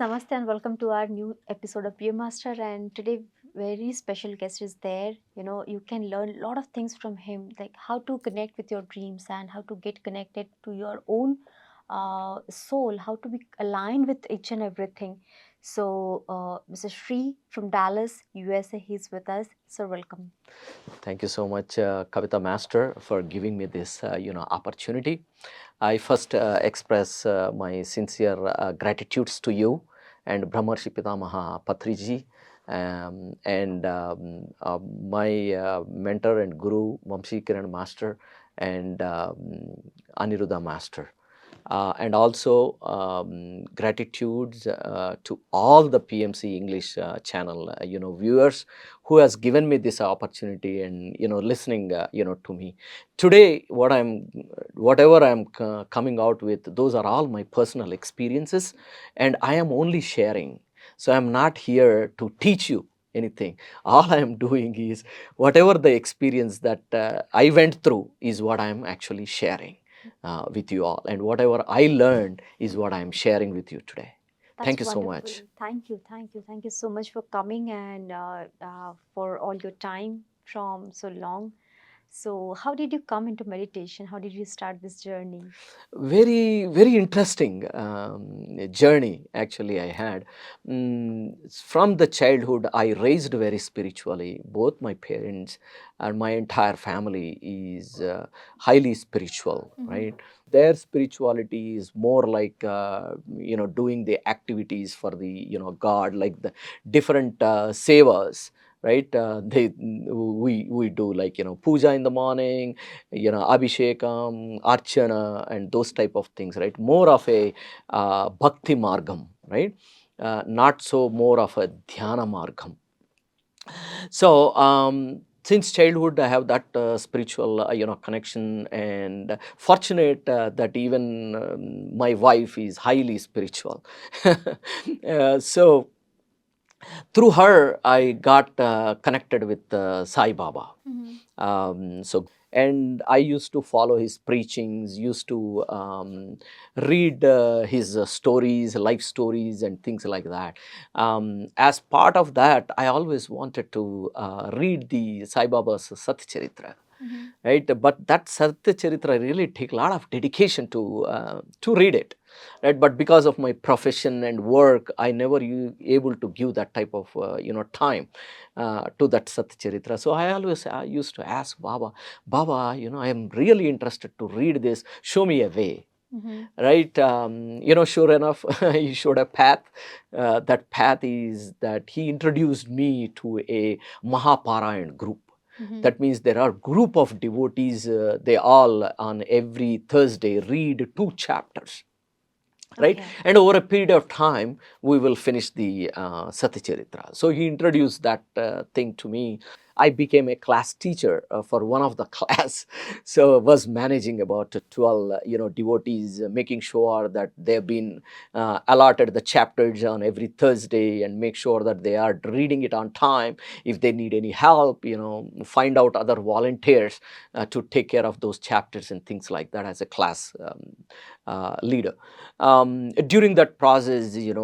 namaste and welcome to our new episode of PM Master. And today, very special guest is there. You can learn a lot of things from him, like how to connect with your dreams and how to get connected to your own soul, how to be aligned with each and everything. So, Mr. Sri from Dallas, USA, he's with us. So, welcome. Thank you so much, Kavita Master, for giving me this, opportunity. I first express my sincere gratitudes to you and Brahmarshi Pitamaha Patriji and my mentor and guru, Vamshi Kiran Master and Aniruddha Master. And also gratitudes to all the PMC English channel, viewers who has given me this opportunity and, listening, to me. Today, whatever I'm coming out with, those are all my personal experiences and I am only sharing. So I'm not here to teach you anything. All I am doing is whatever the experience that I went through is what I am actually sharing with you all, and whatever I learned is what I am sharing with you today. Thank you Wonderful. so much. Thank you so much for coming and for all your time from so long. So, how did you come into meditation? How did you start this journey? Very, very interesting journey actually I had. From the childhood, I raised very spiritually. Both my parents and my entire family is highly spiritual, right? Their spirituality is more like, doing the activities for the, God, like the different sevas, right? We do like, puja in the morning, abhishekam, archana, and those type of things, right? More of a bhakti margam, right? Not so more of a dhyana margam. So since childhood I have that spiritual connection, and fortunate that even my wife is highly spiritual. So through her I got connected with Sai Baba. So and I used to follow his preachings, used to read his stories, life stories and things like that. As part of that, I always wanted to read the Sai Baba's Satcharitra. Right, but that Satya Charitra really take a lot of dedication to read it, right? But because of my profession and work, I never able to give that type of time to that Satya Charitra. So I always used to ask Baba, I am really interested to read this. Show me a way. Right, sure enough, he showed a path. That path is that he introduced me to a Mahaparayan group. That means there are group of devotees, they all on every Thursday read 2 chapters, right? Okay. And over a period of time, we will finish the Satcharitra. So he introduced that thing to me. I became a class teacher for one of the class. So was managing about 12, devotees, making sure that they've been allotted the chapters on every Thursday and make sure that they are reading it on time. If they need any help, find out other volunteers to take care of those chapters and things like that as a class leader. During that process, you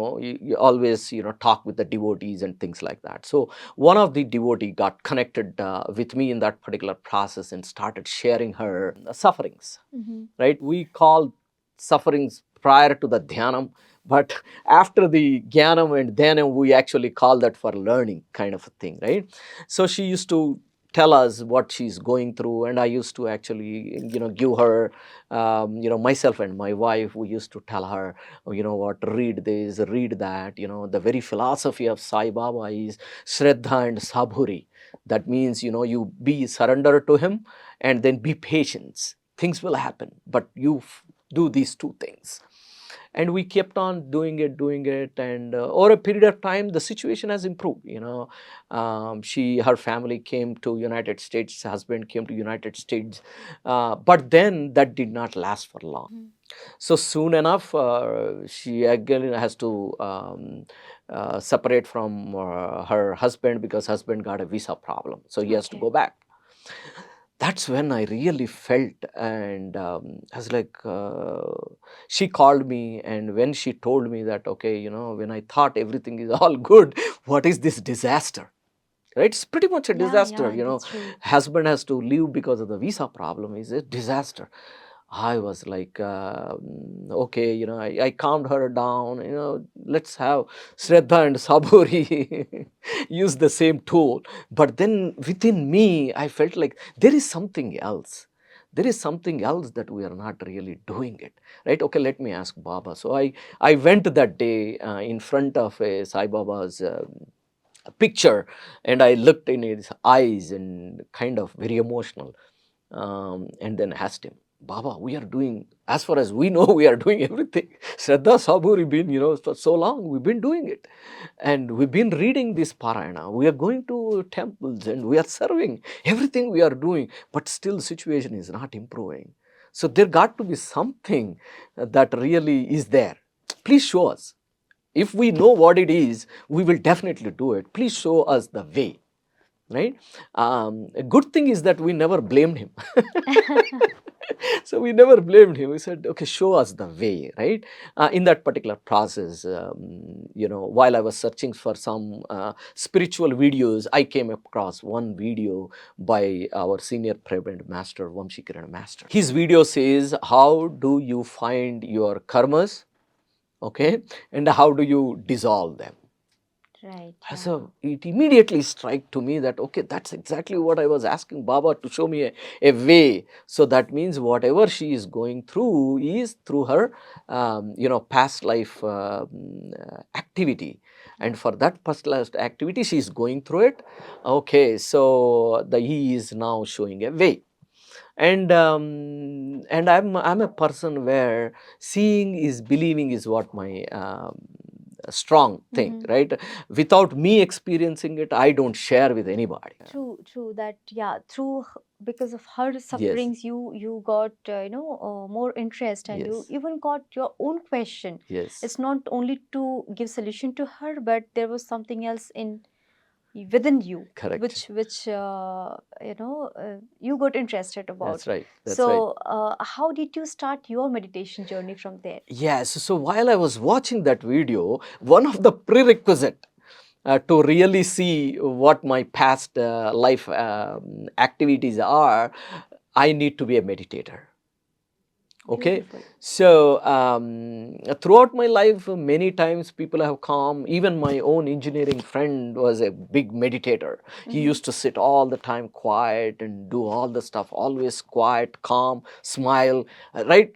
always, talk with the devotees and things like that. So one of the devotee got connected with me in that particular process and started sharing her sufferings, right? We call sufferings prior to the dhyanam, but after the jnanam and dhanam, we actually call that for learning kind of a thing, right? So she used to tell us what she's going through, and I used to actually, give her, myself and my wife, we used to tell her, oh, what, read this, read that. The very philosophy of Sai Baba is Shraddha and Sabhuri. That means, you be surrender to him and then be patient. Things will happen, but you do these 2 things. And we kept on doing it, and over a period of time the situation has improved. Her family came to United States, husband came to United States, but then that did not last for long. So soon enough, she again has to separate from her husband, because husband got a visa problem, so he has to go back. That's when I really felt, and I was like, she called me, and when she told me that, okay, when I thought everything is all good, what is this disaster? Right? It's pretty much a Yeah, disaster. yeah, that's true. Husband has to leave because of the visa problem. Is a disaster. I was like, okay, I calmed her down. Let's have Shraddha and Saburi use the same tool. But then within me, I felt like there is something else. There is something else that we are not really doing it. Right? Okay, let me ask Baba. So I went that day in front of a Sai Baba's picture, and I looked in his eyes and kind of very emotional, and then asked him, Baba, we are doing, as far as we know, we are doing everything. Shraddha Saburi been, for so long, we've been doing it. And we've been reading this Parayana. We are going to temples and we are serving. Everything we are doing, but still situation is not improving. So there got to be something that really is there. Please show us. If we know what it is, we will definitely do it. Please show us the way. Right? A good thing is that we never blamed him. So we never blamed him. We said, okay, show us the way, right? In that particular process, while I was searching for some spiritual videos, I came across one video by our senior President Master, Vamshikiran Master. His video says, how do you find your karmas? Okay, and how do you dissolve them? Right, yeah. So it immediately struck to me that, okay, that's exactly what I was asking Baba to show me a way. So that means whatever she is going through is through her, past life activity. And for that past life activity, she is going through it. Okay, so he is now showing a way. And I'm a person where seeing is believing is what my strong thing, right? Without me experiencing it, I don't share with anybody. True, true. That, yeah, because of her Yes, sufferings, you got more interest, and you yes, even got your own question. yes, It's not only to give solution to her, but there was something else within you, correct. which you got interested about. That's right. That's right. So, how did you start your meditation journey from there? Yes. So while I was watching that video, one of the prerequisite to really see what my past life activities are, I need to be a meditator. Okay, Beautiful. so throughout my life, many times people have come. Even my own engineering friend was a big meditator. He used to sit all the time quiet and do all the stuff, always quiet, calm, smile. Right?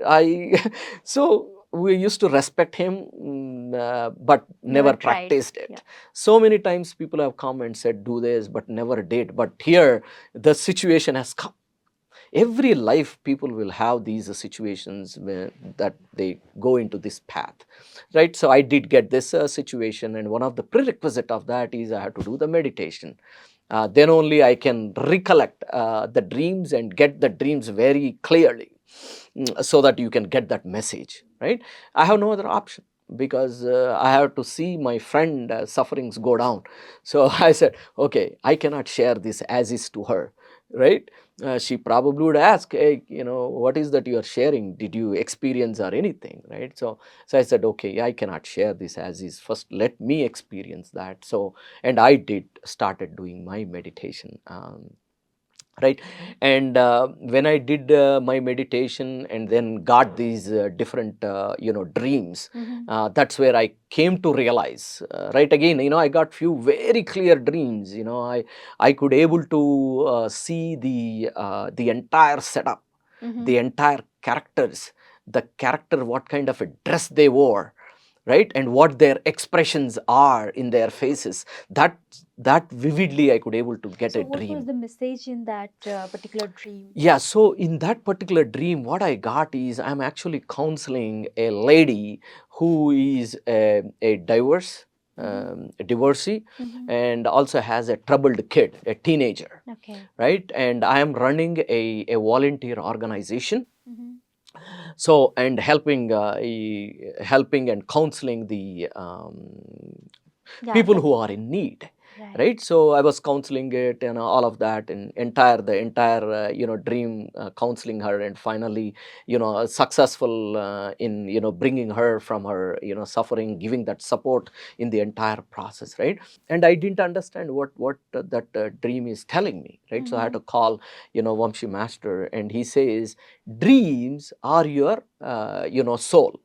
So we used to respect him, but never Never tried. practiced Yeah. it. So many times people have come and said, do this, but never did. But here, the situation has come. Every life people will have these situations that they go into this path, right? So I did get this situation, and one of the prerequisite of that is I have to do the meditation. Then only I can recollect the dreams and get the dreams very clearly, so that you can get that message, right? I have no other option, because I have to see my friend sufferings go down. So I said, okay, I cannot share this as is to her, right? She probably would ask, hey, what is that you are sharing? Did you experience or anything, right? So I said, okay, I cannot share this as is. First, let me experience that. So, and I did started doing my meditation. Right, and when I did my meditation and then got these different dreams, that's where I came to realize, right, again, I got few very clear dreams. I could able to see the entire setup, the entire characters, the character, what kind of a dress they wore, right, and what their expressions are in their faces. That vividly I could able to get So, a what was dream. the message in that particular dream? Yeah, so in that particular dream, what I got is I'm actually counseling a lady who is a divorce, a divorcee, and also has a troubled kid, a teenager, Okay. right? And I am running a volunteer organization. Mm-hmm. So, and helping and counseling the Yeah, people the who are in need. right? So I was counseling it and all of that, and the entire dream, counseling her, and finally successful in bringing her from her suffering, giving that support in the entire process, right? And I didn't understand what that dream is telling me, right? So I had to call Vamshi master, and he says dreams are your soul,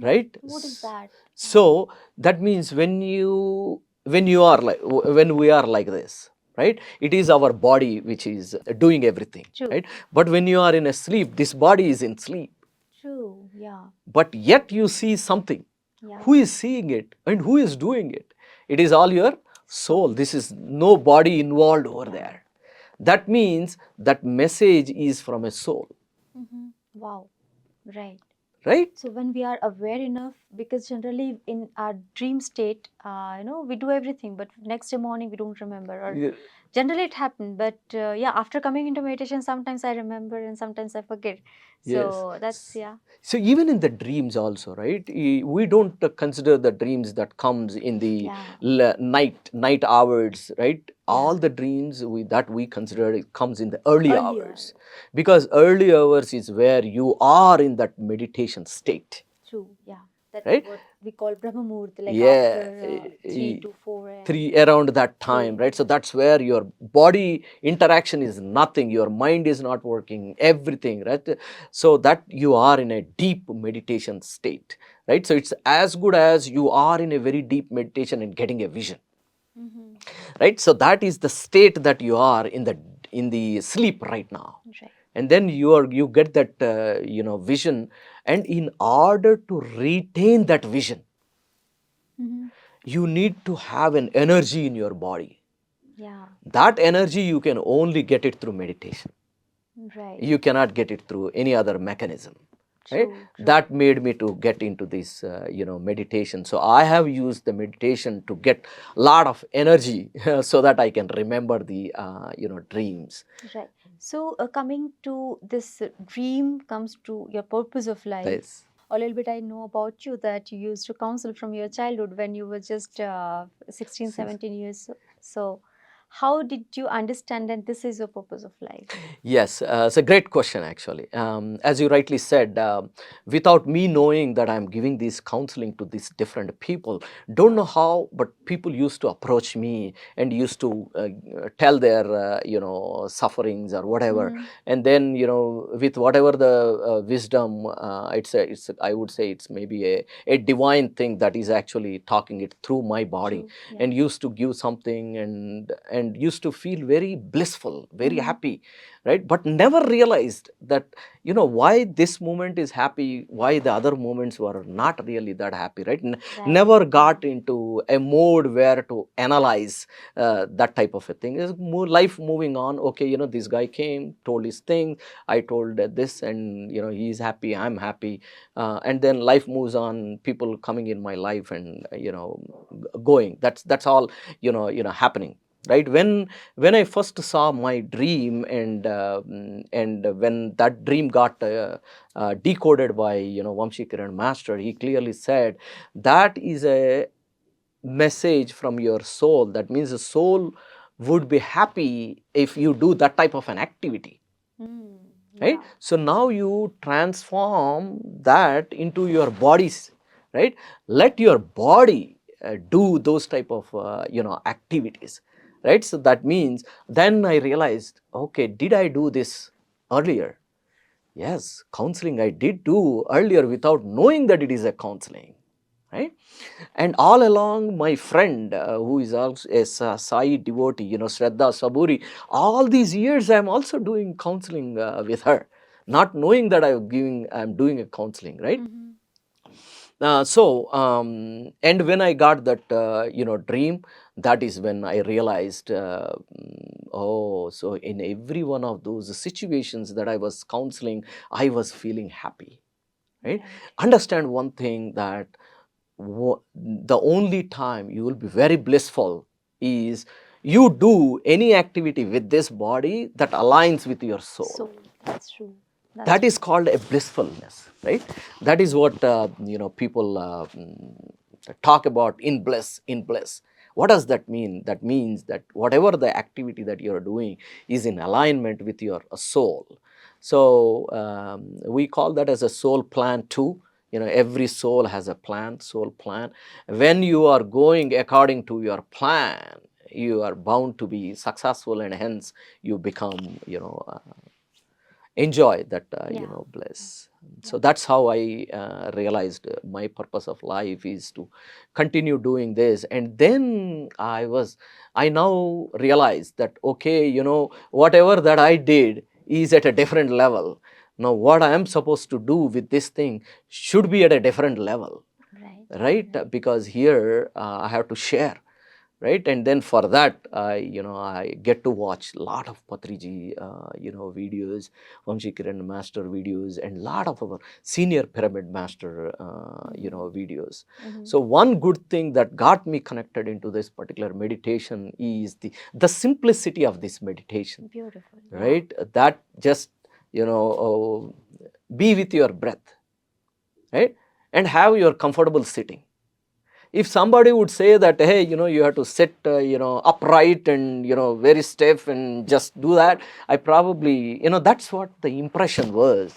right? What is that? So that means when you are like, when we are like this, right, it is our body which is doing everything, True. right? But when you are in a sleep, this body is in sleep, True. Yeah. but yet you see something. Yeah. Who is seeing it and who is doing it? It is all your soul. This is no body involved over there. That means that message is from a soul, Wow. Right. right? So when we are aware enough, because generally in our dream state, we do everything, but next day morning we don't remember, or Yeah. generally it happened. But yeah, after coming into meditation, sometimes I remember and sometimes I forget. So Yes. that's, yeah. So even in the dreams also, right? We don't consider the dreams that comes in the Yeah. night hours, right? All Yeah. the dreams that we consider, it comes in the early Early hours, hours. because early hours is where you are in that meditation state, True. Yeah. That's right? what we call Brahma Muhurt, like Yeah, after 3 to 4 a.m. 3 around that time, True. right? So that's where your body interaction is nothing, your mind is not working, everything, right? So that you are in a deep meditation state, right? So it's as good as you are in a very deep meditation and getting a vision, right? So that is the state that you are in the sleep right now. Right. And then you get that vision, and in order to retain that vision, you need to have an energy in your body. Yeah. That energy you can only get it through meditation. Right. You cannot get it through any other mechanism, right? True. That made me to get into this meditation. So I have used the meditation to get a lot of energy so that I can remember the dreams. Right. So, coming to this dream comes to your purpose of life. Yes. A little bit I know about you that you used to counsel from your childhood when you were just 16, 17 years. So, how did you understand that this is your purpose of life? Yes, it's a great question actually. As you rightly said, without me knowing that I'm giving this counseling to these different people, don't know how, but people used to approach me and used to tell their sufferings or whatever, and then with whatever the wisdom, it's I would say it's maybe a divine thing that is actually talking it through my body. True. Yeah. And used to give something, and used to feel very blissful, very happy, right? But never realized that why this moment is happy, why the other moments were not really that happy, right? Right. Never got into a mode where to analyze that type of a thing. Is more life moving on. Okay, this guy came, told his thing, I told this, and he's happy, I'm happy, and then life moves on, people coming in my life and going. That's all happening, right? When I first saw my dream, and when that dream got decoded by Vamshi Kiran master, he clearly said that is a message from your soul. That means the soul would be happy if you do that type of an activity, right? Yeah. So now you transform that into your bodies, right? Let your body do those type of activities, right? So that means then I realized, okay, did I do this earlier? Yes, counseling I did do earlier without knowing that it is a counseling, right? And all along, my friend, who is also a Sai devotee, Shraddha Saburi, all these years I'm also doing counseling with her, not knowing that I'm doing a counseling, right? And when I got that dream, that is when I realized, oh, so in every one of those situations that I was counseling, I was feeling happy, right? Understand one thing, that the only time you will be very blissful is you do any activity with this body that aligns with your soul. So that's true. That is called a blissfulness, right? That is what people talk about, in bliss, in bliss. What does that mean? That means that whatever the activity that you're doing is in alignment with your soul. So we call that as a soul plan too. Every soul has a plan, soul plan. When you are going according to your plan, you are bound to be successful, and hence you become, enjoy that, Yeah. bliss. Yeah. So that's how I realized my purpose of life is to continue doing this. And then I now realize that, okay, whatever that I did is at a different level. Now what I am supposed to do with this thing should be at a different level, Right. right? Right. Because here I have to share, right? And then for that, I get to watch a lot of Patriji, videos, Vamshi Kiran master videos, and lot of our senior pyramid master, videos. Mm-hmm. So one good thing that got me connected into this particular meditation is the simplicity of this meditation, Beautiful. Yeah. right? That just, be with your breath, right? And have your comfortable sitting. If somebody would say that, hey, you have to sit, upright and, very stiff and just do that, I probably, that's what the impression was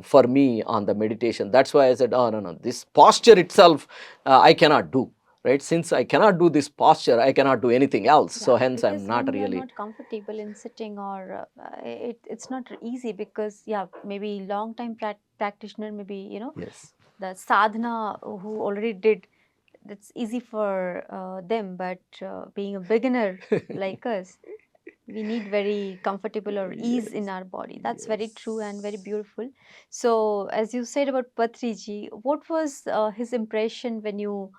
for me on the meditation. That's why I said, oh, no, this posture itself, I cannot do, right? Since I cannot do this posture, I cannot do anything else. So Yeah, hence I'm because not when we are really. not comfortable in sitting, or it's not easy, because yeah, maybe long time practitioner, maybe Yes. the sadhana who already did, that's easy for them, but being a beginner like us, we need very comfortable or ease in Yes. our body. That's very true and very Yes. beautiful. So as you said about Patriji, what was his impression when you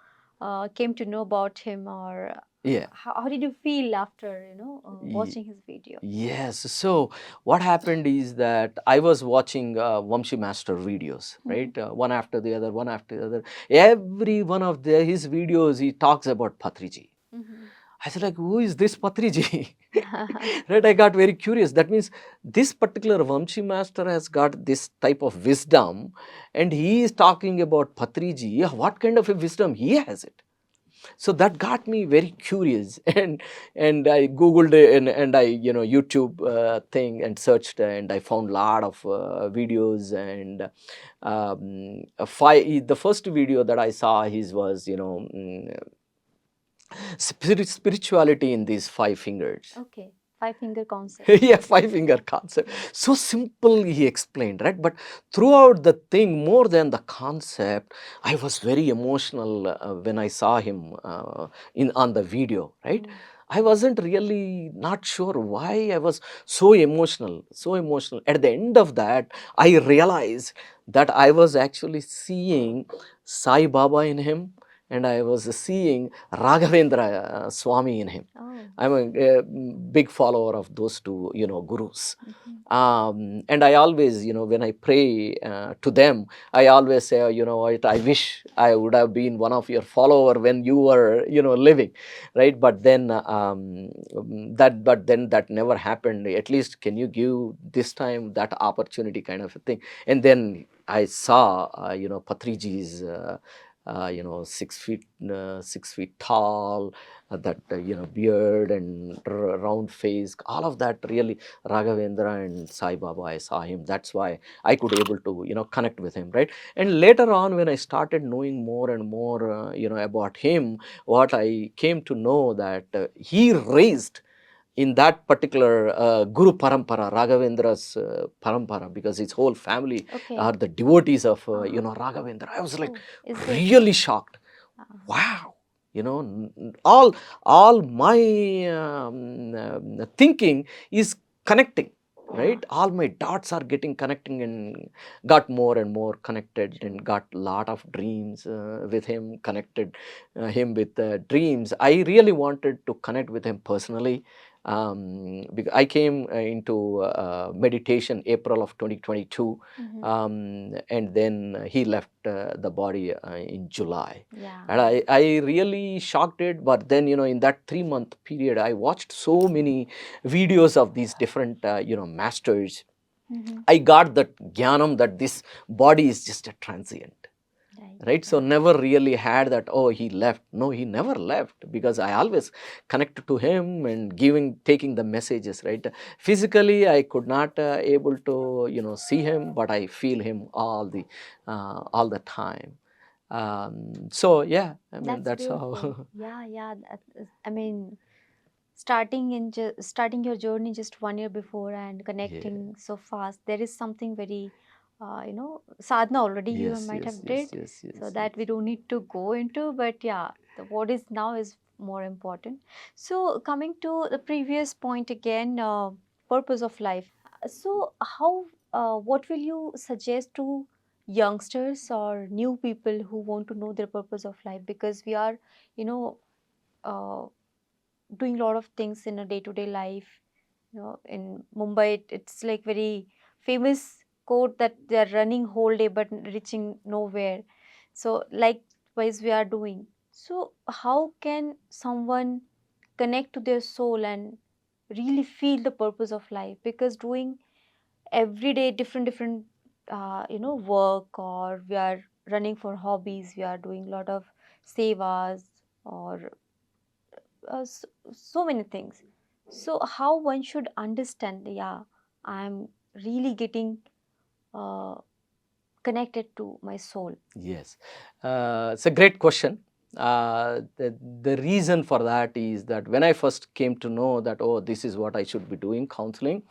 came to know about him, or Yeah. how did you feel after Ye- watching his video? Yes. So what happened is that I was watching Vamshi Master videos, Mhm. right? One after the other, one after the other. Every one of his videos, he talks about Patriji. Mhm. I said, like, who is this Patriji? Right? I got very curious. That means this particular Vamshi Master has got this type of wisdom, and he is talking about Patriji. What kind of a wisdom he has it? So that got me very curious, and I googled it, and I YouTube thing, and searched, and I found a lot of videos. And the first video that I saw his was spirituality in these five fingers. Okay, five finger concept. Yeah, five finger concept. Yeah. So simple, he explained, right? But throughout the thing, more than the concept, I was very emotional when I saw him in on the video, right? Mm. I wasn't really not sure why I was so emotional, so emotional. At the end of that, I realized that I was actually seeing Sai Baba in him, and I was seeing Raghavendra Swami in him. Oh. I'm a big follower of those two, gurus. Mhm. And I always, when I pray to them, I always say, what, I wish I would have been one of your follower when you were, living, right? But then that never happened. At least, can you give this time that opportunity, kind of a thing? And then I saw, Patriji's. 6 feet, 6 feet tall, that beard and round face, all of that, really Raghavendra and Sai Baba, I saw him. That's why I could able to connect with him, right? And later on, when I started knowing more and more about him, what I came to know that he raised in that particular Guru Parampara, Raghavendra's Parampara, because his whole family Okay. are the devotees of Uh-huh. Raghavendra. I was like Oh, is it? really shocked. Uh-huh. Wow, all my thinking is connecting, Yeah. right? All my dots are getting connecting, and got more and more connected, True. and got lot of dreams with him, connected him with dreams. I really wanted to connect with him personally, because I came into meditation April of 2022, Mm-hmm. and then he left the body in July. Yeah. And I really shocked it. But then, in that 3 month period, I watched so many videos of these different, masters. Mm-hmm. I got that jnanam that this body is just a transient. Right. right? So Yeah. never really had that, oh, he left. No, he never left, because I always connected to him and taking the messages, right? Physically I could not able to see him, but I feel him all the time. So yeah, I mean, That's that's beautiful. how. Yeah, yeah. I mean, starting your journey just 1 year before and Yeah. connecting so fast, there is something very, sadhana already you Yes, might yes, have yes, did, yes, so yes, yes. that we don't need to go into. But yeah, what is now is more important. So coming to the previous point again, purpose of life. So how, what will you suggest to youngsters or new people who want to know their purpose of life? Because we are, you know, uh, doing a lot of things in a day-to-day life. In Mumbai, it's like very famous quote that they are running whole day but reaching nowhere. So likewise we are doing. So how can someone connect to their soul and really feel the purpose of life? Because doing every day different work, or we are running for hobbies, we are doing a lot of sevas, or so many things. So how one should understand, yeah, I'm really getting uh, connected to my soul. Yes, it's a great question. The reason for that is that when I first came to know that, oh, this is what I should be doing, counseling,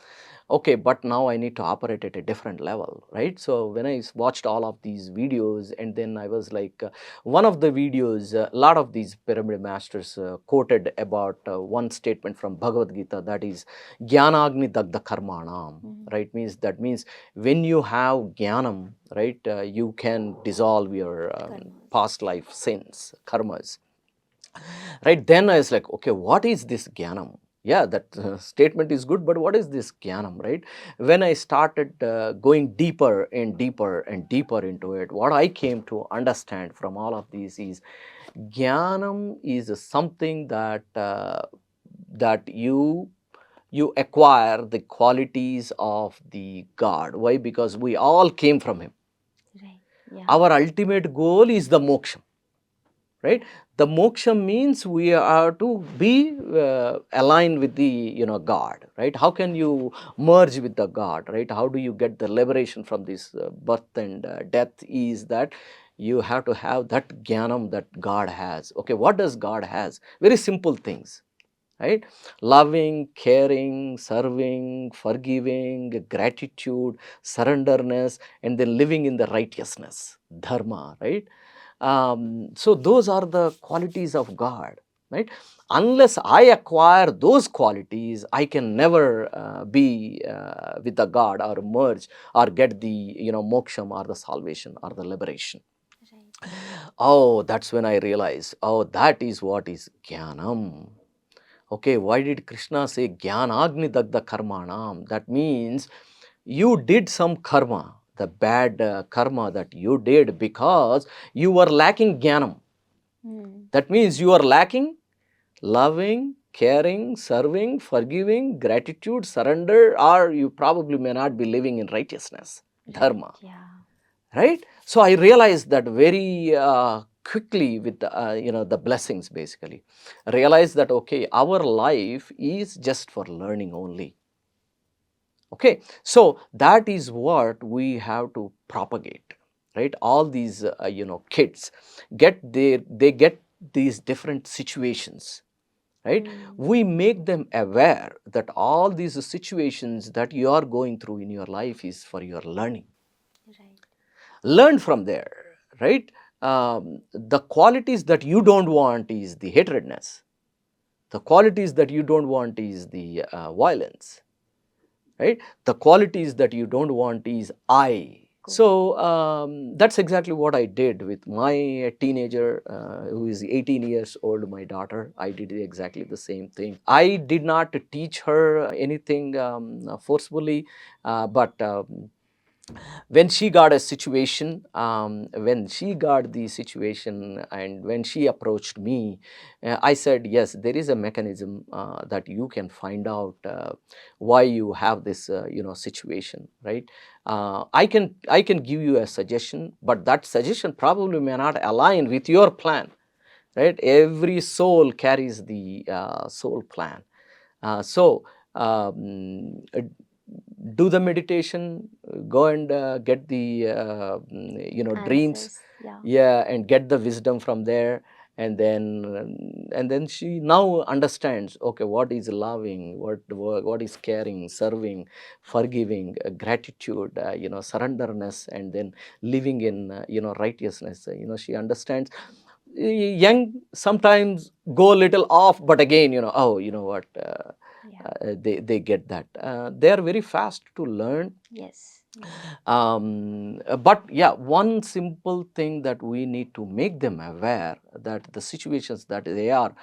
okay, but now I need to operate at a different level, right? So when I watched all of these videos, and then I was like, one of the videos, a lot of these pyramid masters quoted about one statement from Bhagavad Gita, that is Jnanagni Dagda Karmanam, Mhm. right? Means when you have jnanam, right, you can dissolve your Karmas. past life sins, karmas, right? Then I was like, okay, what is this jnanam? Yeah, that statement is good, but what is this jnanam, right? When I started going deeper and deeper and deeper into it, what I came to understand from all of these is jnanam is something that that you acquire the qualities of the God. Why? Because we all came from him. Right. Yeah. Our ultimate goal is the moksha, right? The moksha means we are to be aligned with the God, right? How can you merge with the God, right? How do you get the liberation from this birth and death? Is that you have to have that jnanam that God has. Okay, what does God has? Very simple things, right? Loving, caring, serving, forgiving, gratitude, surrenderness, and then living in the righteousness, dharma, right? So those are the qualities of God, right? Unless I acquire those qualities, I can never be with the God, or merge, or get the moksham, or the salvation, or the liberation. Right. Oh, that's when I realized, oh, that is what is jnanam. Okay, why did Krishna say Jnanagni Dagda Karmanam? That means you did some karma, the bad karma that you did because you were lacking jnanam. Hmm. That means you are lacking loving, caring, serving, forgiving, gratitude, surrender, or you probably may not be living in righteousness, Right. dharma, Yeah. right? So I realized that very quickly with the blessings, basically realized that, okay, our life is just for learning only. Okay, so that is what we have to propagate, right? All these kids they get these different situations, right? Hmm. We make them aware that all these situations that you are going through in your life is for your learning. Right. Learn from there, right? The qualities that you don't want is the hatredness. The qualities that you don't want is the violence, right? The qualities that you don't want is I. Go. So that's exactly what I did with my teenager who is 18 years old, my daughter. I did exactly the same thing. I did not teach her anything forcefully, but when she got a situation, when she got the situation and when she approached me, I said, yes, there is a mechanism that you can find out why you have this, situation, right? I can give you a suggestion, but that suggestion probably may not align with your plan, right? Every soul carries the soul plan. So do the meditation, go and get the dreams, Answers. Yeah. yeah, and get the wisdom from there. And then she now understands, okay, what is loving, what is caring, serving, forgiving, gratitude, surrenderness, and then living in righteousness. She understands. Young sometimes go a little off, but again, oh, you know what, Yeah. they get that. They are very fast to learn. Yes. Yes. But yeah, one simple thing that we need to make them aware, that the situations that they are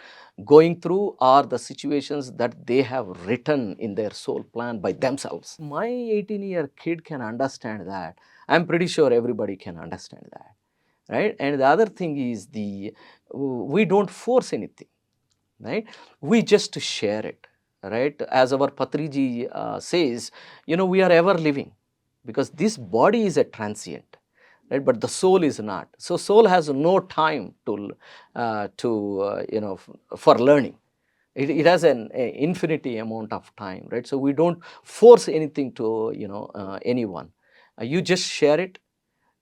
going through are the situations that they have written in their soul plan by themselves. My 18-year kid can understand that. I'm pretty sure everybody can understand that, right? And the other thing is, we don't force anything, right? We just share it, right? As our Patriji says, we are ever living, because this body is a transient, right? But the soul is not. So soul has no time for learning. It has an infinity amount of time, right? So we don't force anything to anyone. You just share it.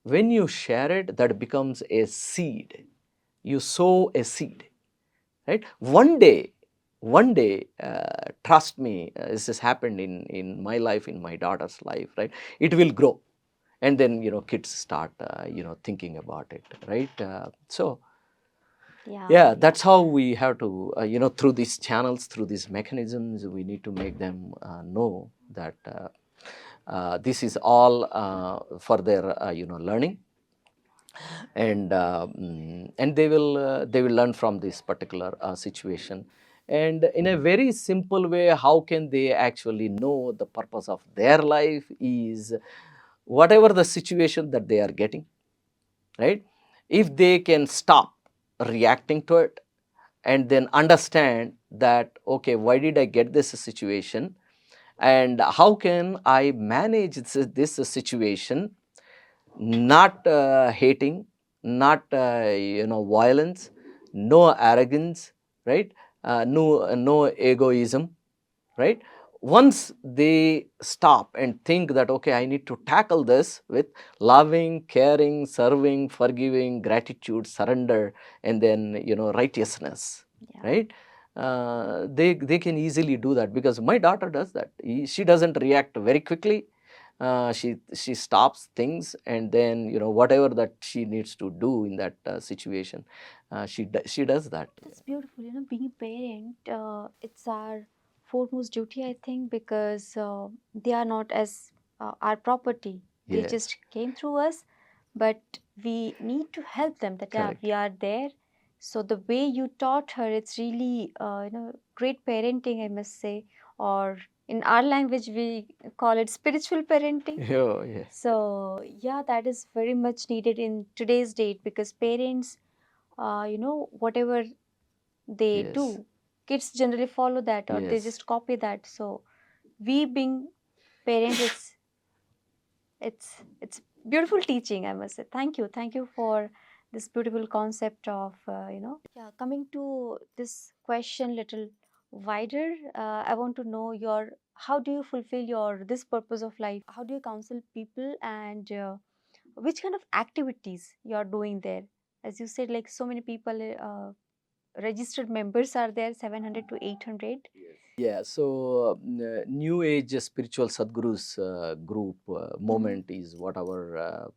When you share it, that becomes a seed. You sow a seed, right? One day, trust me, this has happened in my life, in my daughter's life, right? It will grow, and then kids start thinking about it, right? So Yeah. yeah, Yeah. that's how we have to, through these channels, through these mechanisms, we need to make them know that this is all for their learning. And they will learn from this particular situation. And in a very simple way, how can they actually know the purpose of their life is, whatever the situation that they are getting, right? If they can stop reacting to it, and then understand that, okay, why did I get this situation, and how can I manage this situation, not hating, not violence, no arrogance, right? No egoism, right? Once they stop and think that, okay, I need to tackle this with loving, caring, serving, forgiving, gratitude, surrender, and then righteousness, Yeah. right? They can easily do that, because my daughter does that. She doesn't react very quickly. She stops things, and then whatever that she needs to do in that situation, she does that. That's beautiful. Being a parent, it's our foremost duty, I think, because they are not as our property. They Yes, just came through us, but we need to help them. That yeah, correct. we are there. So the way you taught her, it's really great parenting, I must say. Or in our language, we call it spiritual parenting. Oh, yeah. So yeah, that is very much needed in today's date, because parents, whatever they Yes, do, kids generally follow that, or they yes. just copy that. So we being parents, it's beautiful teaching, I must say. Thank you for this beautiful concept of yeah. Coming to this question little wider, I want to know your, how do you fulfill your this purpose of life? How do you counsel people, and which kind of activities you are doing there? As you said, like so many people, registered members are there, 700 to 800. Yeah, so New Age spiritual Sadgurus group Mm-hmm. moment is what our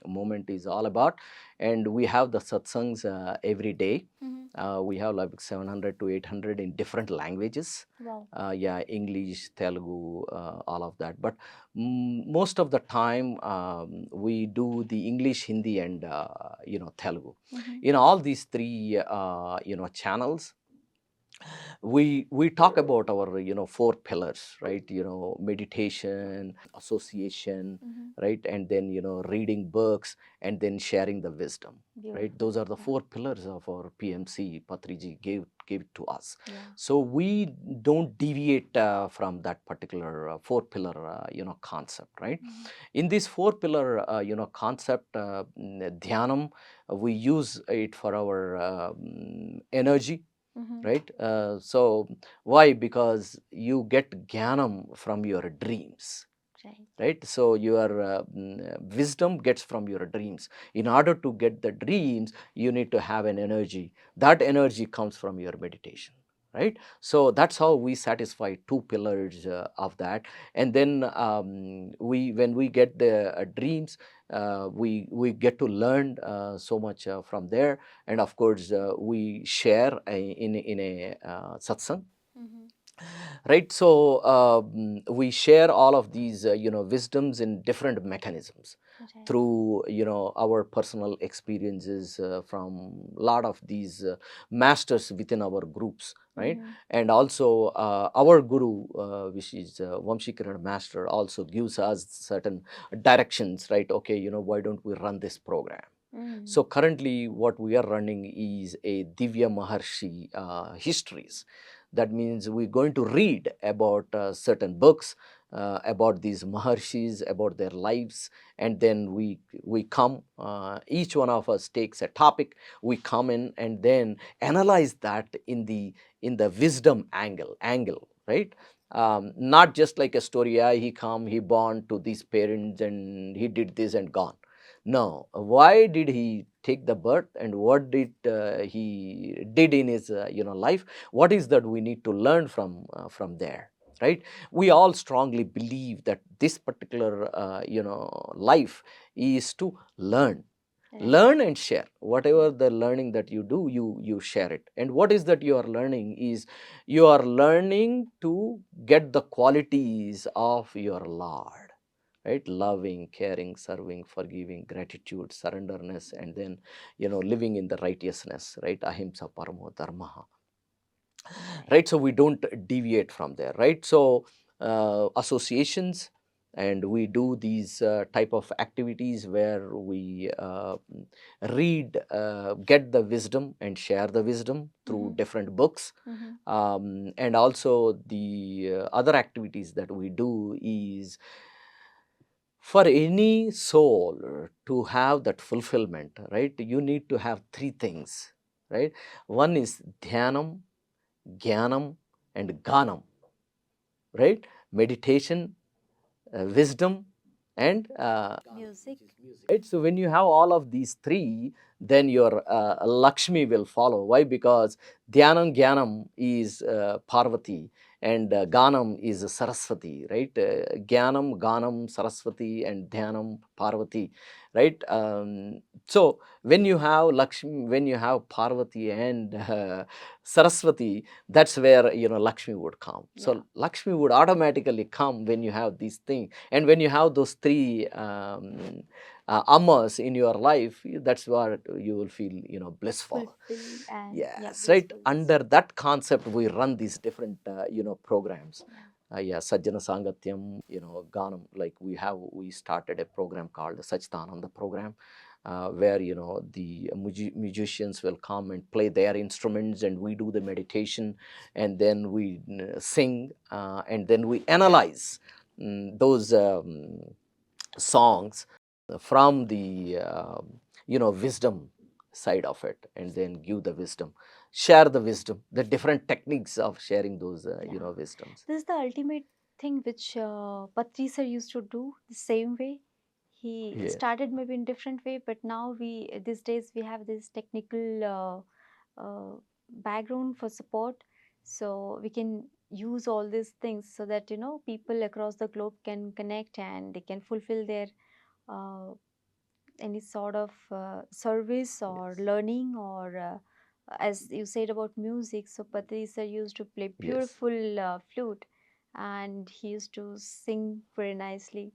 moment is all about, and we have the satsangs every day. Mm-hmm. We have like 700 to 800 in different languages. Wow. Yeah, English, Telugu, all of that. But most of the time, we do the English, Hindi, and Telugu. Mm-hmm. In all these three channels, We talk about our four pillars, right? Meditation, association, Mm-hmm. right? And then reading books, and then sharing the wisdom, right? Beautiful. Those are the Yeah. four pillars of our PMC Patriji gave to us. Yeah. So we don't deviate from that particular four pillar concept, right? Mm-hmm. In this four pillar concept, dhyanam, we use it for our energy, Mm-hmm. right? So why? Because you get jnanam from your dreams, Right. right? So your wisdom gets from your dreams. In order to get the dreams, you need to have an energy. That energy comes from your meditation, right? So that's how we satisfy two pillars of that. And then we when we get the dreams, we get to learn so much from there. And of course we share in a satsang, Mm-hmm. right? So we share all of these wisdoms in different mechanisms Right. through our personal experiences from a lot of these masters within our groups, right? Mm-hmm. And also our guru, which is Vamshikaran master, also gives us certain directions, right? Okay, why don't we run this program? Mm-hmm. So currently what we are running is a Divya Maharshi histories. That means we're going to read about certain books about these Maharshis, about their lives, and then we come, each one of us takes a topic, we come in and then analyze that in the wisdom angle, right? Not just like a story, yeah, he come, he born to these parents and he did this and gone. No, why did he take the birth, and what did he did in his life? What is that we need to learn from there, right? We all strongly believe that this particular life is to learn, Right. learn and share. Whatever the learning that you do, you share it. And what is that you are learning is you are learning to get the qualities of your Lord, right? Loving, caring, serving, forgiving, gratitude, surrenderness, and then living in the righteousness, right? Ahimsa paramo dharma, Right. right? So we don't deviate from there, right? So associations, and we do these type of activities where we read, get the wisdom and share the wisdom through Mm-hmm. different books. Mm-hmm. And also the other activities that we do is, for any soul to have that fulfillment, right? You need to have three things, right? One is dhyanam, jnanam, and ganam, right? Meditation, wisdom, and ganam, Music. which is music, right? So when you have all of these three, then your Lakshmi will follow. Why? Because dhyanam, jnanam is Parvati, and ganam is Saraswati, right? Jnanam, ganam, Saraswati, and dhyanam, Parvati, right? So when you have Lakshmi, when you have Parvati and Saraswati, that's where Lakshmi would come. Yeah. So Lakshmi would automatically come when you have these things, and when you have those three ammas in your life, that's what you will feel blissful. Fulfill and yeah, Yes, right. blissful. Under that concept, we run these different programs. Yeah. Yeah, Sajjana Sangatyam, Ganam. Like we started a program called the Sajtananda program, where the musicians will come and play their instruments, and we do the meditation, and then we sing, and then we analyze those songs from the wisdom side of it, and then give the wisdom, share the wisdom, the different techniques of sharing those Yeah. wisdoms. This is the ultimate thing which Patri sir used to do the same way. He Yeah. started maybe in different way, but now we these days we have this technical background for support, so we can use all these things so that people across the globe can connect and they can fulfill their uh, any sort of service or Yes. learning or as you said about music, so Patri sir used to play Yes. beautiful flute and he used to sing very nicely.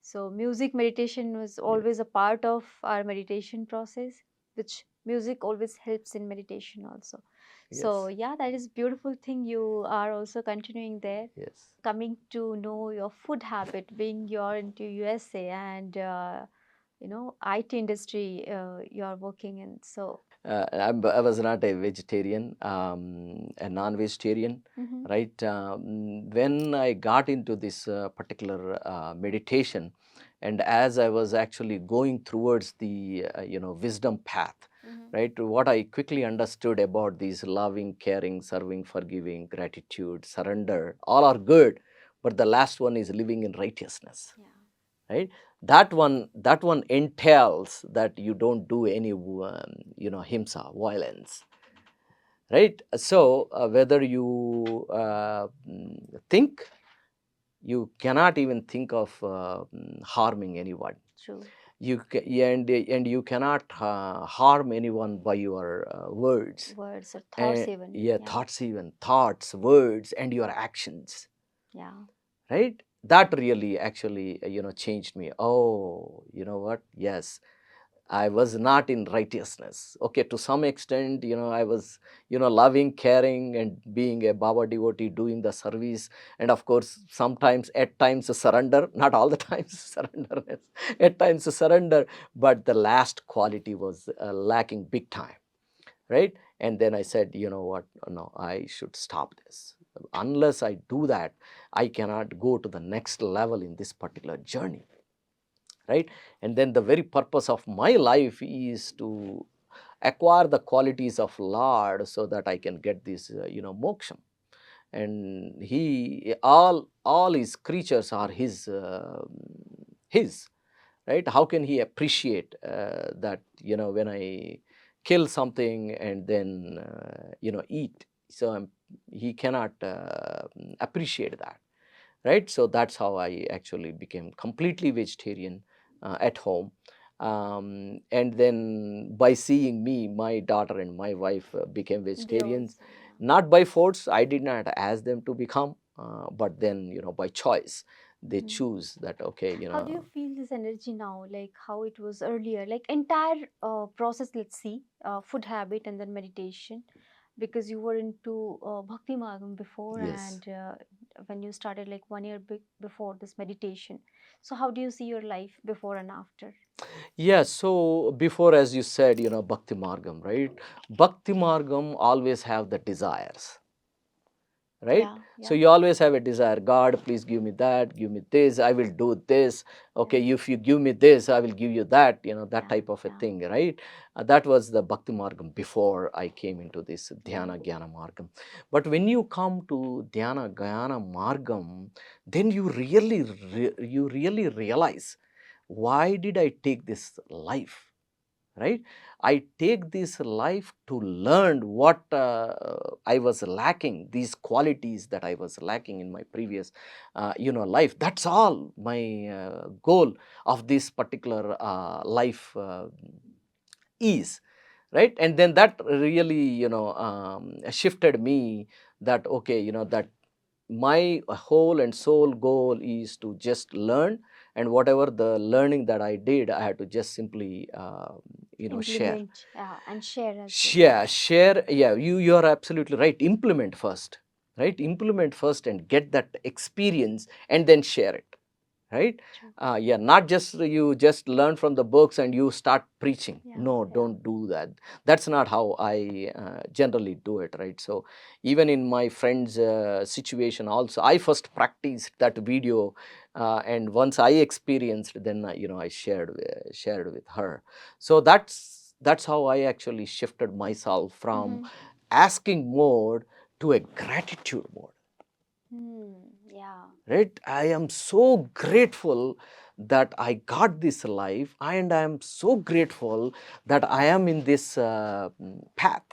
So music meditation was Yes. always a part of our meditation process. which music always helps in meditation also. So Yes. yeah, that is beautiful thing you are also continuing there. Yes. Coming to know your food habit, being you're into USA and IT industry you're working in. So I was not a vegetarian, a non-vegetarian, mm-hmm, right? When I got into this particular meditation, and as I was actually going towards the wisdom path, mm-hmm, right? What I quickly understood about these loving, caring, serving, forgiving, gratitude, surrender, all are good, but the last one is living in righteousness, yeah, right? That one entails that you don't do any himsa, violence, right? So whether you think, you cannot even think of harming anyone. true. And you cannot harm anyone by your words, Words or thoughts and even. yeah, Yeah, thoughts, even thoughts, words, and your actions, yeah. right? That really actually changed me. Oh, you know what? Yes, I was not in righteousness. Okay, to some extent, I was, loving, caring, and being a Baba devotee, doing the service, and of course, sometimes, at times, surrender. Not all the times surrender. At times surrender, but the last quality was lacking big time, right? And then I said, you know what? No, I should stop this. Unless I do that, I cannot go to the next level in this particular journey, right? And then the very purpose of my life is to acquire the qualities of Lord, so that I can get this moksha. And he, all his creatures are his, right? How can he appreciate that, when I kill something and then eat? So he cannot appreciate that, right? So that's how I actually became completely vegetarian at home. And then by seeing me, my daughter and my wife became They vegetarians, also, yeah. not by force. I did not ask them to become, but then, by choice, they Mhm. choose that, okay, How do you feel this energy now? Like how it was earlier? Like entire process, let's see, food habit and then meditation, because you were into Bhakti Margam before yes. and when you started like 1 year before this meditation. So how do you see your life before and after? Yeah, so before, as you said, Bhakti Margam, right? Bhakti Margam always have the desires, right? Yeah, So yeah, you always have a desire. God, please give me that, give me this, I will do this. yeah, Okay, if you give me this, I will give you that, that yeah, type of a yeah. thing, right? That was the Bhakti Margam before I came into this Mm-hmm. Dhyana Jnana Margam. But when you come to Dhyana Jnana Margam, then you really realize, why did I take this life? Right? I take this life to learn what I was lacking, these qualities that I was lacking in my previous life. That's all my goal of this particular life is, right? And then that really shifted me, that okay, that my whole and sole goal is to just learn, and whatever the learning that I did, I had to just simply share. Implement, yeah, and share as well. Share, share. Yeah, you are absolutely right. Implement first, right? Implement first and get that experience, and then share it, right? True. Yeah, not just you just learn from the books and you start preaching. Yeah, No, yeah. don't do that. That's not how I generally do it, right? So even in my friend's situation also, I first practiced that video, and once I experienced, then I shared with her. So that's how I actually shifted myself from Mm-hmm. asking mode to a gratitude mode, Hmm. Yeah. right? I am so grateful that I got this life, and I am so grateful that I am in this path,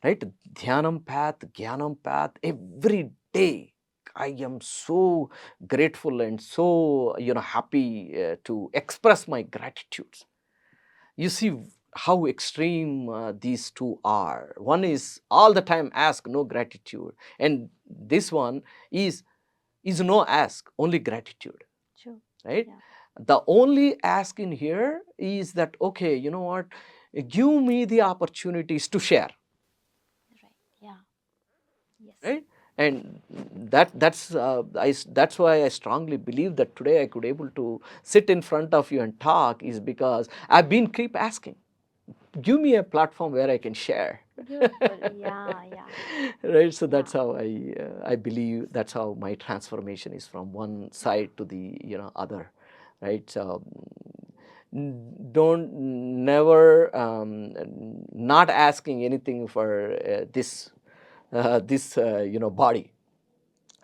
right? Dhyanam path, Jnanam path. Every day I am so grateful and so happy to express my gratitudes. You see how extreme these two are. One is all the time ask, no gratitude, and this one is no ask, only gratitude, True. right? Yeah. The only ask in here is that, okay, you know what, give me the opportunities to share, Right. Yeah. Yes. right? And that's why I strongly believe that today I could able to sit in front of you and talk is because I've been keep asking, give me a platform where I can share. Beautiful. Yeah. Yeah. Right, so Yeah. that's how I believe that's how my transformation is from one side to the other, right? So don't never not asking anything for this body,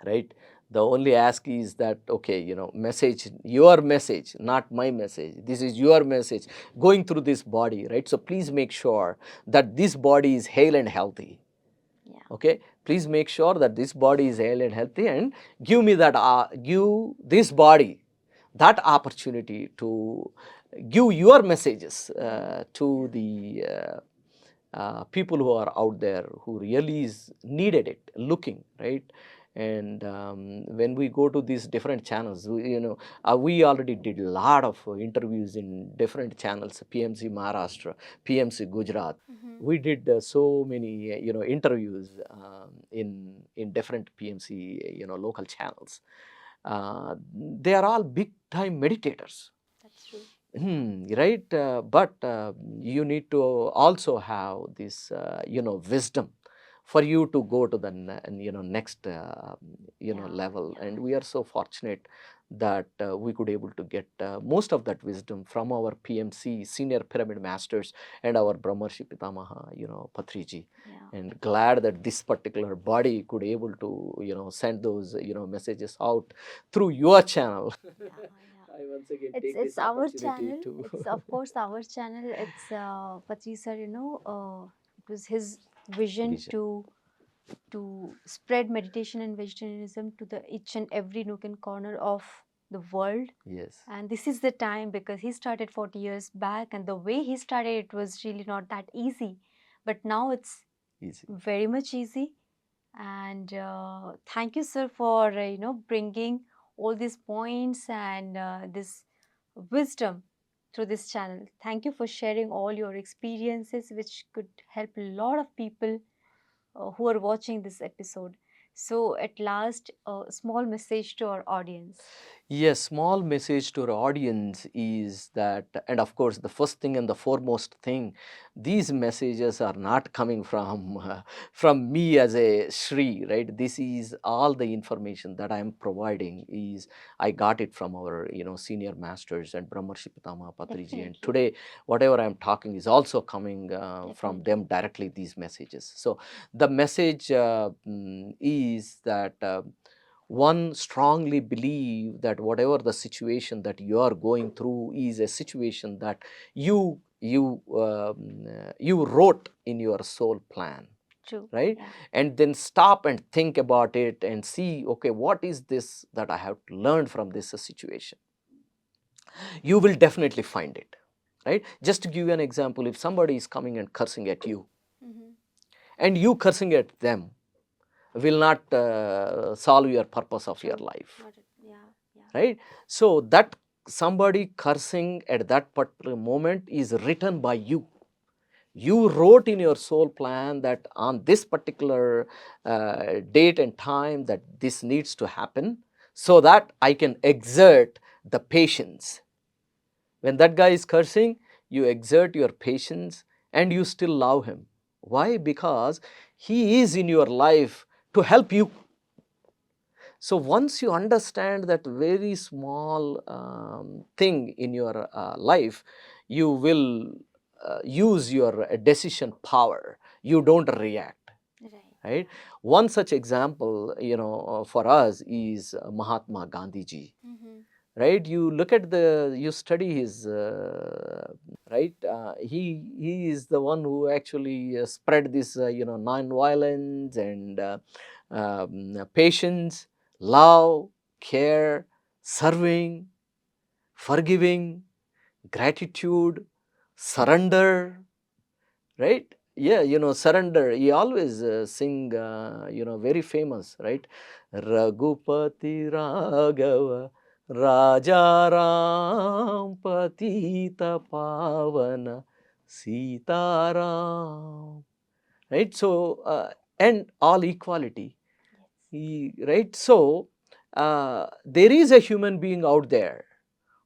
right? The only ask is that, okay, message, your message, not my message, this is your message going through this body, right? So please make sure that this body is hale and healthy. Yeah. Okay, please make sure that this body is hale and healthy, and give me that give this body that opportunity to give your messages to the people who are out there who really is needed it, looking, right? And when we go to these different channels, we already did a lot of interviews in different channels, PMC Maharashtra, PMC Gujarat. Mm-hmm. We did so many interviews in different PMC local channels. They are all big time meditators. That's true. Right, but you need to also have this wisdom for you to go to the next Yeah. level, Yeah. and we are so fortunate that we could able to get most of that wisdom from our PMC senior pyramid masters and our Brahmarshi Pitamaha Patriji, Yeah. and glad that this particular body could able to send those messages out through your channel. Yeah. Yeah. I once again It's take this it's our opportunity channel. to It's of course our channel. It's Patri sir. It was his vision vision. to spread meditation and vegetarianism to the each and every nook and corner of the world. Yes, And this is the time, because he started 40 years back, and the way he started, it was really not that easy. But now it's easy. very much easy. And thank you, sir, for bringing all these points and this wisdom through this channel. Thank you for sharing all your experiences, which could help a lot of people who are watching this episode. So, at last, a small message to our audience. Yes, small message to our audience is that, and of course, the first thing and the foremost thing, these messages are not coming from from me as a Shri, right? This is all the information that I am providing is I got it from our senior masters and Brahmarshi Pitamaha Patriji, and Definitely, today whatever I am talking is also coming from them definitely. directly. These messages. So the message is that. One strongly believe that whatever the situation that you are going through is a situation that you wrote in your soul plan, True. right? Yeah. And then stop and think about it and see, okay, what is this that I have to learn from this situation? You will definitely find it, right? Just to give you an example, if somebody is coming and cursing at you Mm-hmm. and you cursing at them will not solve your purpose of your True. life, Not it. Yeah. Yeah. right? So that somebody cursing at that particular moment is written by you. You wrote in your soul plan that on this particular date and time that this needs to happen, so that I can exert the patience. When that guy is cursing, you exert your patience and you still love him. Why? Because he is in your life to help you. So once you understand that very small thing in your life, you will use your decision power. You don't react, Right. right? Yeah. One such example, for us is Mahatma Gandhi ji, Mm-hmm. right? You look at you study his, right? He is the one who actually spread this, non-violence and patience, love, care, serving, forgiving, gratitude, surrender, right? Yeah, surrender. He always sing, very famous, right? Raghupati Raghava Raja Ram Patita Pavana Sitaram. Right? So, and all equality. Right? So, there is a human being out there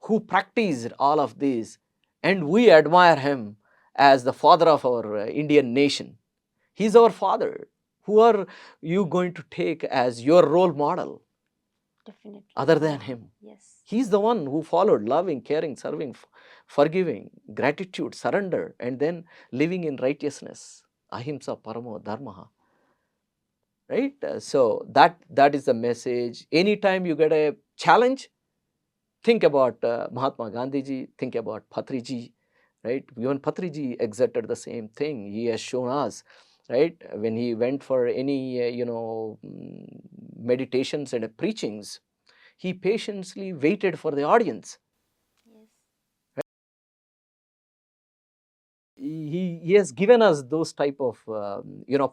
who practiced all of this, and we admire him as the father of our Indian nation. He's our father. Who are you going to take as your role model Definitely. other than him? Yes. He's the one who followed loving, caring, serving, forgiving, gratitude, surrender, and then living in righteousness. Ahimsa paramo dharma. Right? So that is the message. Anytime you get a challenge, think about Mahatma Gandhi ji, think about Patriji, right? Even Patriji exerted the same thing. He has shown us, right? When he went for any, meditations and preachings, he patiently waited for the audience. Yes. He has given us those type of,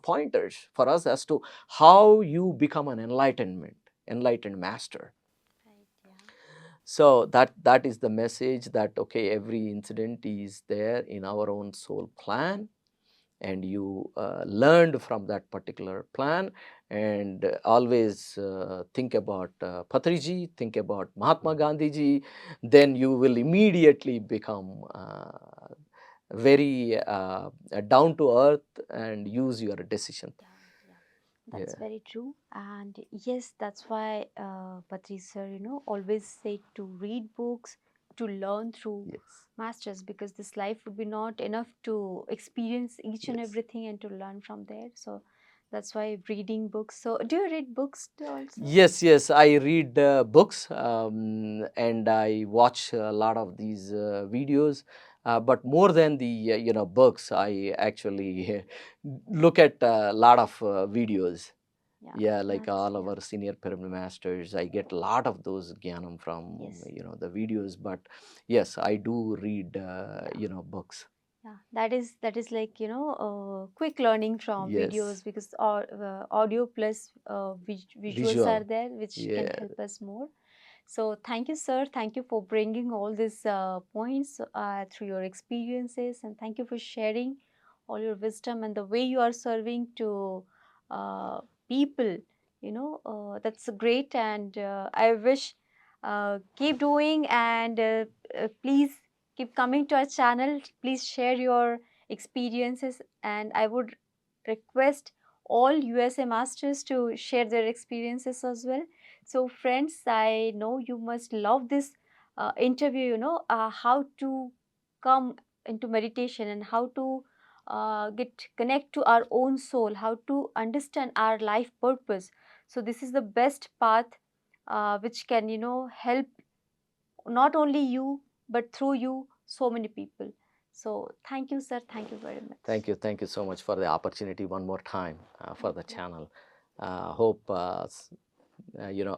pointers for us as to how you become an enlightened master. Right. Yeah. So that is the message, that okay, every incident is there in our own soul plan, and you learned from that particular plan, and always think about Patriji, think about Mahatma Gandhi ji, then you will immediately become very down to earth and use your decision. Yeah. That's Yeah. very true. And yes, that's why Patri sir, always say to read books, to learn through Yes. masters, because this life would be not enough to experience each and Yes. everything and to learn from there. So that's why reading books. So do you read books too also? Yes, I read books, and I watch a lot of these videos. But more than the books, I actually look at a lot of videos. Yeah, like That's, all our senior pyramid masters, I get a lot of those jnanam from yes. the videos. But yes, I do read Yeah. books. Yeah, that is like quick learning from Yes, videos, because audio plus visuals are visual. there, which can Yeah, help us more. So thank you, sir. Thank you for bringing all these points through your experiences, and thank you for sharing all your wisdom and the way you are serving to uh, people. That's great, and I wish keep doing, and please keep coming to our channel. Please share your experiences, and I would request all USA masters to share their experiences as well. So friends, I know you must love this interview, how to come into meditation and how to get connect to our own soul, how to understand our life purpose. So this is the best path which can, help not only you, but through you, so many people. So thank you, sir. Thank you very much. thank you so much for the opportunity one more time for Thank the you. channel. Hope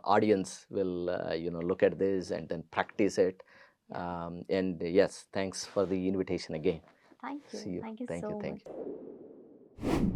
audience will look at this and then practice it. Yeah. And yes, thanks for the invitation again. Thank See you. you. Thank you Thank you. so Thank much. you.